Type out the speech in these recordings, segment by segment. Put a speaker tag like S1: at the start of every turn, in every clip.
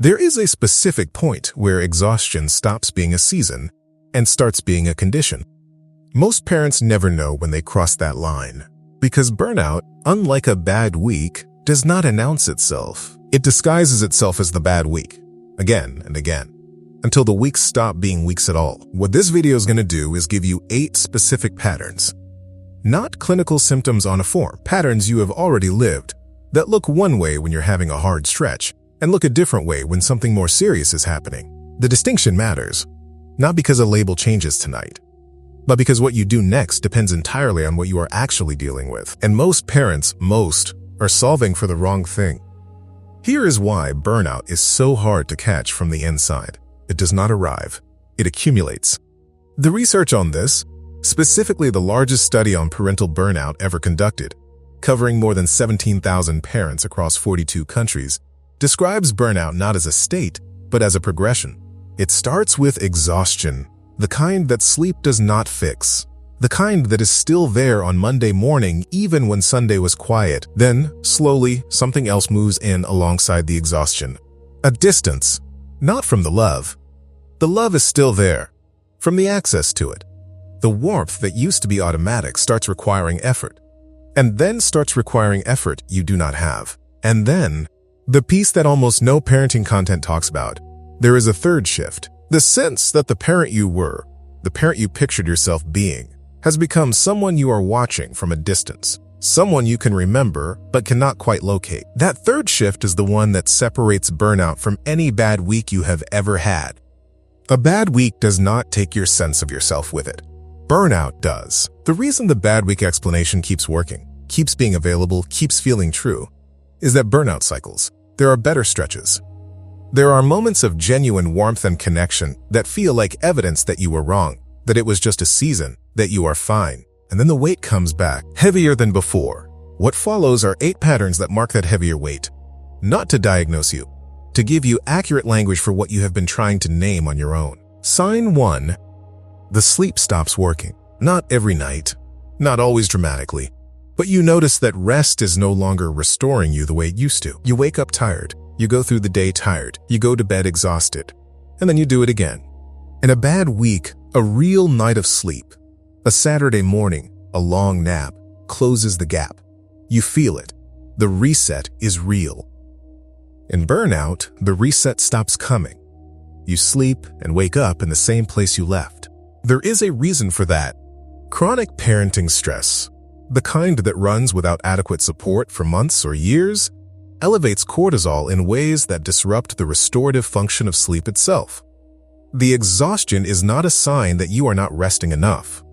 S1: There is a specific point where exhaustion stops being a season and starts being a condition. Most parents never know when they cross that line, because burnout, unlike a bad week, does not announce itself. It disguises itself as the bad week, again and again, until the weeks stop being weeks at all. What this video is going to do is give you 8 specific patterns. Not clinical symptoms on a form, patterns you have already lived, that look one way when you're having a hard stretch, and look a different way when something more serious is happening. The distinction matters, not because a label changes tonight, but because what you do next depends entirely on what you are actually dealing with. And most parents, are solving for the wrong thing. Here is why burnout is so hard to catch from the inside. It does not arrive, it accumulates. The research on this, specifically the largest study on parental burnout ever conducted, covering more than 17,000 parents across 42 countries, describes burnout not as a state, but as a progression. It starts with exhaustion, the kind that sleep does not fix, the kind that is still there on Monday morning even when Sunday was quiet. Then, slowly, something else moves in alongside the exhaustion. A distance, not from the love. The love is still there, from the access to it. The warmth that used to be automatic starts requiring effort, and then starts requiring effort you do not have. And then, the piece that almost no parenting content talks about, there is a third shift. The sense that the parent you were, the parent you pictured yourself being, has become someone you are watching from a distance, someone you can remember but cannot quite locate. That third shift is the one that separates burnout from any bad week you have ever had. A bad week does not take your sense of yourself with it. Burnout does. The reason the bad week explanation keeps working, keeps being available, keeps feeling true, is that burnout cycles. There are better stretches. There are moments of genuine warmth and connection that feel like evidence that you were wrong, that it was just a season, that you are fine. And then the weight comes back, heavier than before. What follows are 8 patterns that mark that heavier weight. Not to diagnose you, to give you accurate language for what you have been trying to name on your own. Sign 1. The sleep stops working. Not every night, not always dramatically, but you notice that rest is no longer restoring you the way it used to. You wake up tired. You go through the day tired, you go to bed exhausted, and then you do it again. In a bad week, a real night of sleep, a Saturday morning, a long nap, closes the gap. You feel it. The reset is real. In burnout, the reset stops coming. You sleep and wake up in the same place you left. There is a reason for that. Chronic parenting stress, the kind that runs without adequate support for months or years, elevates cortisol in ways that disrupt the restorative function of sleep itself. The exhaustion is not a sign that you are not resting enough.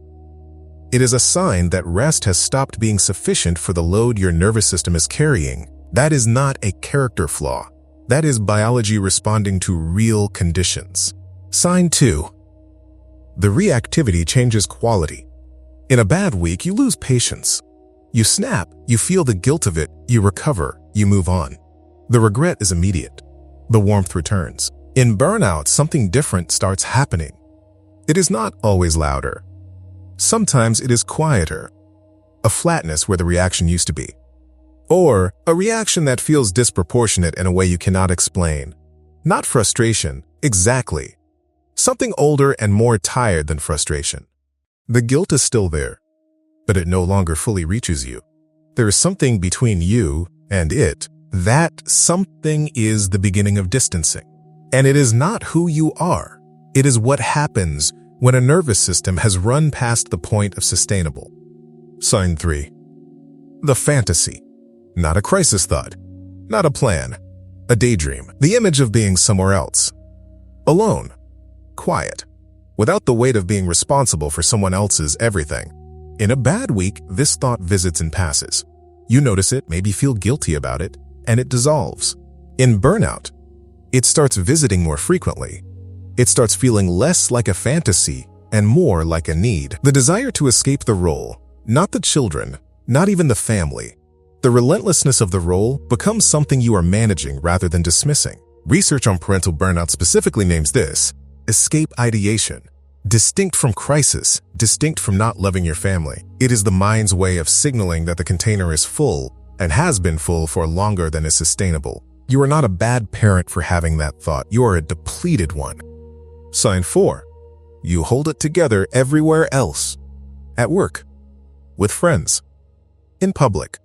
S1: It is a sign that rest has stopped being sufficient for the load your nervous system is carrying. That is not a character flaw. That is biology responding to real conditions. Sign 2. The reactivity changes quality. In a bad week, you lose patience. You snap, you feel the guilt of it, you recover, you move on. The regret is immediate. The warmth returns. In burnout, something different starts happening. It is not always louder. Sometimes it is quieter. A flatness where the reaction used to be. Or a reaction that feels disproportionate in a way you cannot explain. Not frustration, exactly. Something older and more tired than frustration. The guilt is still there, but it no longer fully reaches you. There is something between you and it. That something is the beginning of distancing. And it is not who you are. It is what happens when a nervous system has run past the point of sustainable. Sign 3. The fantasy. Not a crisis thought. Not a plan. A daydream. The image of being somewhere else. Alone. Quiet. Without the weight of being responsible for someone else's everything. In a bad week, this thought visits and passes. You notice it, maybe feel guilty about it, and it dissolves. In burnout, it starts visiting more frequently. It starts feeling less like a fantasy and more like a need. The desire to escape the role, not the children, not even the family. The relentlessness of the role becomes something you are managing rather than dismissing. Research on parental burnout specifically names this escape ideation. Distinct from crisis, distinct from not loving your family. It is the mind's way of signaling that the container is full and has been full for longer than is sustainable. You are not a bad parent for having that thought. You are a depleted one. Sign 4. You hold it together everywhere else. At work, with friends, in public.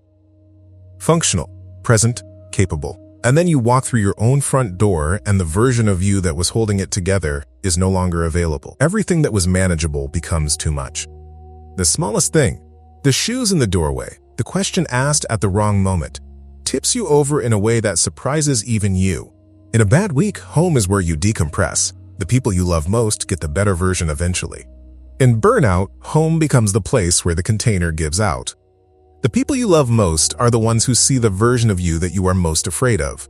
S1: Functional, present, capable. And then you walk through your own front door and the version of you that was holding it together is no longer available. Everything that was manageable becomes too much. The smallest thing, the shoes in the doorway, the question asked at the wrong moment, tips you over in a way that surprises even you. In a bad week, home is where you decompress. The people you love most get the better version eventually. In burnout, home becomes the place where the container gives out. The people you love most are the ones who see the version of you that you are most afraid of.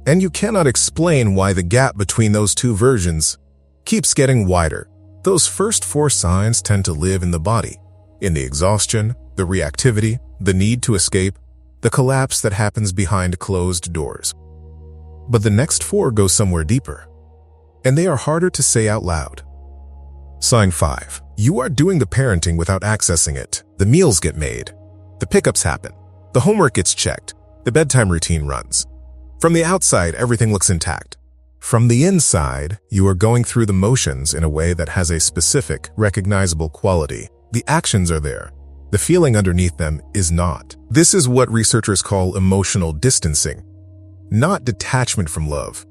S1: And you cannot explain why the gap between those two versions keeps getting wider. Those first 4 signs tend to live in the body, in the exhaustion, the reactivity, the need to escape, the collapse that happens behind closed doors. But the next 4 go somewhere deeper, and they are harder to say out loud. Sign 5. You are doing the parenting without accessing it. The meals get made. The pickups happen. The homework gets checked. The bedtime routine runs. From the outside, everything looks intact. From the inside, you are going through the motions in a way that has a specific, recognizable quality. The actions are there. The feeling underneath them is not. This is what researchers call emotional distancing. Not detachment from love.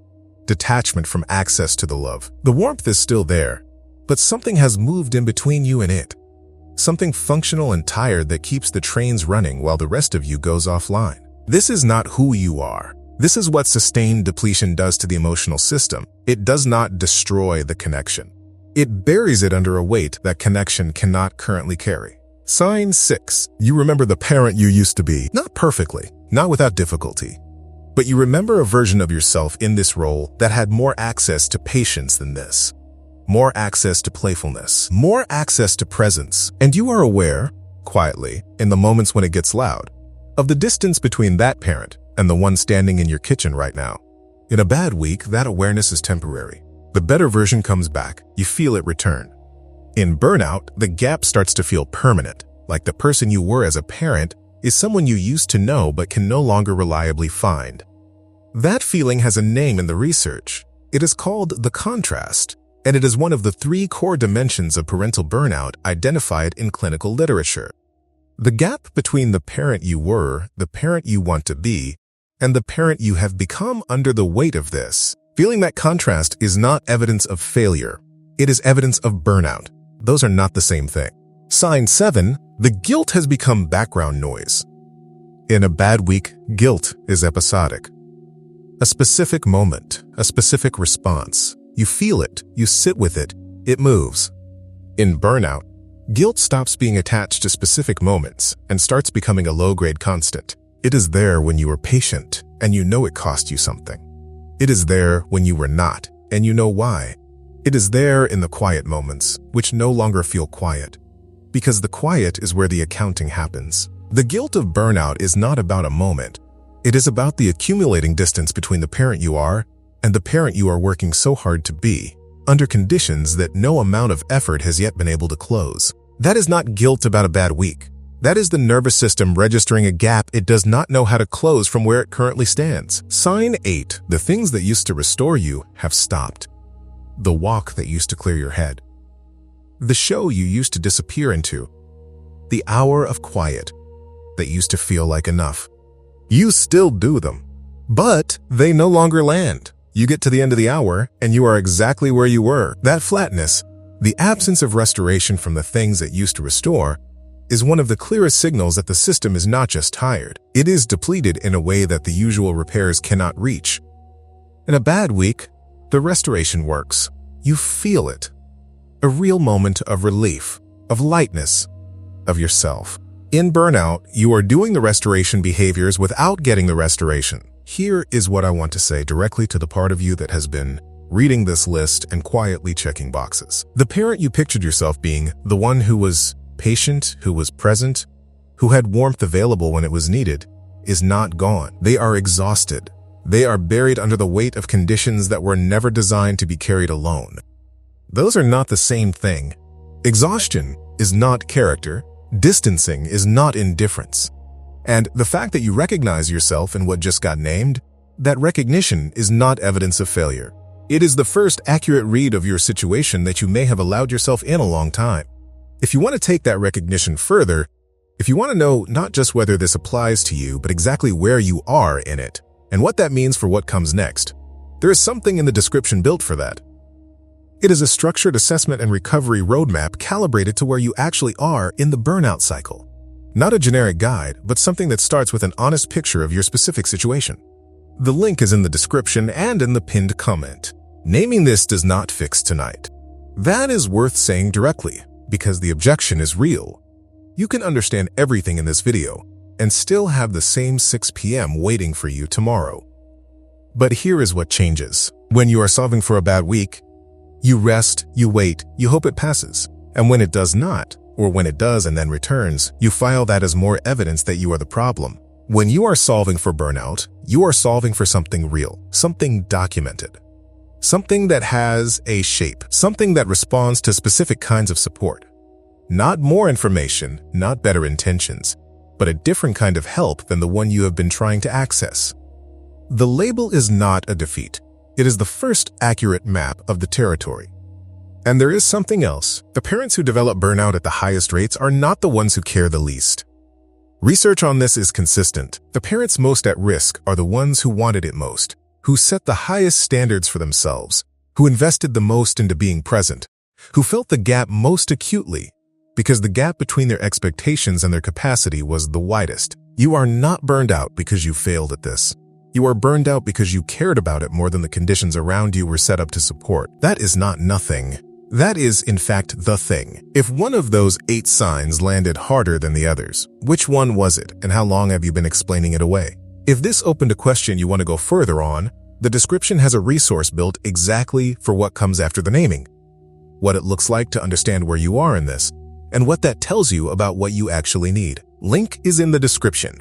S1: Detachment from access to the love. The warmth is still there, but something has moved in between you and it. Something functional and tired that keeps the trains running while the rest of you goes offline. This is not who you are. This is what sustained depletion does to the emotional system. It does not destroy the connection. It buries it under a weight that connection cannot currently carry. Sign 6. You remember the parent you used to be. Not perfectly, not without difficulty. But you remember a version of yourself in this role that had more access to patience than this. More access to playfulness, more access to presence. And you are aware, quietly, in the moments when it gets loud, of the distance between that parent and the one standing in your kitchen right now. In a bad week, that awareness is temporary. The better version comes back. You feel it return. In burnout, the gap starts to feel permanent, like the person you were as a parent is someone you used to know but can no longer reliably find. That feeling has a name in the research. It is called the contrast, and it is one of the 3 core dimensions of parental burnout identified in clinical literature. The gap between the parent you were, the parent you want to be, and the parent you have become under the weight of this. Feeling that contrast is not evidence of failure. It is evidence of burnout. Those are not the same thing. Sign 7. The guilt has become background noise. In a bad week, guilt is episodic. A specific moment, a specific response. You feel it, you sit with it, it moves. In burnout, guilt stops being attached to specific moments and starts becoming a low-grade constant. It is there when you were patient and you know it cost you something. It is there when you were not and you know why. It is there in the quiet moments, which no longer feel quiet, because the quiet is where the accounting happens. The guilt of burnout is not about a moment. It is about the accumulating distance between the parent you are and the parent you are working so hard to be, under conditions that no amount of effort has yet been able to close. That is not guilt about a bad week. That is the nervous system registering a gap it does not know how to close from where it currently stands. Sign 8. The things that used to restore you have stopped. The walk that used to clear your head. The show you used to disappear into. The hour of quiet that used to feel like enough. You still do them, but they no longer land. You get to the end of the hour and you are exactly where you were. That flatness, the absence of restoration from the things that used to restore, is one of the clearest signals that the system is not just tired. It is depleted in a way that the usual repairs cannot reach. In a bad week, the restoration works. You feel it. A real moment of relief, of lightness, of yourself. In burnout, you are doing the restoration behaviors without getting the restoration. Here is what I want to say directly to the part of you that has been reading this list and quietly checking boxes. The parent you pictured yourself being, the one who was patient, who was present, who had warmth available when it was needed, is not gone. They are exhausted. They are buried under the weight of conditions that were never designed to be carried alone. Those are not the same thing. Exhaustion is not character. Distancing is not indifference. And the fact that you recognize yourself in what just got named that recognition is not evidence of failure. It is the first accurate read of your situation that you may have allowed yourself in a long time. If you want to take that recognition further, if you want to know not just whether this applies to you, but exactly where you are in it, and what that means for what comes next, there is something in the description built for that. It is a structured assessment and recovery roadmap calibrated to where you actually are in the burnout cycle. Not a generic guide, but something that starts with an honest picture of your specific situation. The link is in the description and in the pinned comment. Naming this does not fix tonight. That is worth saying directly, because the objection is real. You can understand everything in this video and still have the same 6 p.m. waiting for you tomorrow. But here is what changes. When you are solving for a bad week, you rest, you wait, you hope it passes. And when it does not, or when it does and then returns, you file that as more evidence that you are the problem. When you are solving for burnout, you are solving for something real, something documented. Something that has a shape, something that responds to specific kinds of support. Not more information, not better intentions, but a different kind of help than the one you have been trying to access. The label is not a defeat. It is the first accurate map of the territory. And there is something else. The parents who develop burnout at the highest rates are not the ones who care the least. Research on this is consistent. The parents most at risk are the ones who wanted it most, who set the highest standards for themselves, who invested the most into being present, who felt the gap most acutely, because the gap between their expectations and their capacity was the widest. You are not burned out because you failed at this. You are burned out because you cared about it more than the conditions around you were set up to support. That is not nothing. That is, in fact, the thing. If one of those 8 signs landed harder than the others, which one was it, and how long have you been explaining it away? If this opened a question you want to go further on, the description has a resource built exactly for what comes after the naming, what it looks like to understand where you are in this, and what that tells you about what you actually need. Link is in the description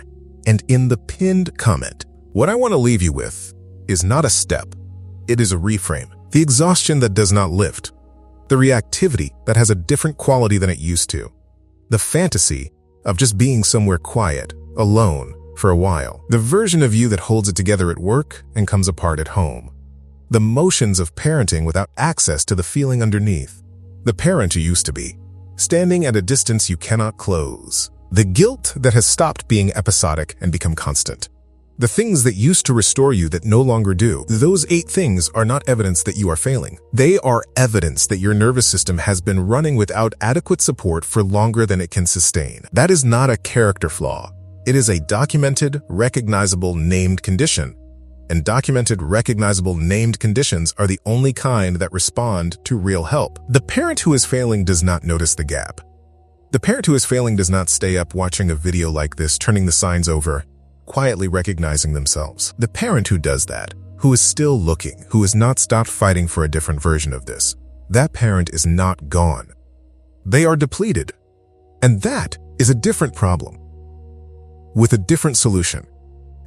S1: and in the pinned comment. What I want to leave you with is not a step. It is a reframe. The exhaustion that does not lift. The reactivity that has a different quality than it used to. The fantasy of just being somewhere quiet, alone, for a while. The version of you that holds it together at work and comes apart at home. The motions of parenting without access to the feeling underneath. The parent you used to be, standing at a distance you cannot close. The guilt that has stopped being episodic and become constant. The things that used to restore you that no longer do. Those 8 things are not evidence that you are failing. They are evidence that your nervous system has been running without adequate support for longer than it can sustain. That is not a character flaw. It is a documented, recognizable, named condition. And documented, recognizable, named conditions are the only kind that respond to real help. The parent who is failing does not notice the gap. The parent who is failing does not stay up watching a video like this, turning the signs over, quietly recognizing themselves. The parent who does that, who is still looking, who has not stopped fighting for a different version of this, that parent is not gone. They are depleted. And that is a different problem, with a different solution,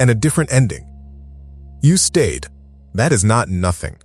S1: and a different ending. You stayed. That is not nothing.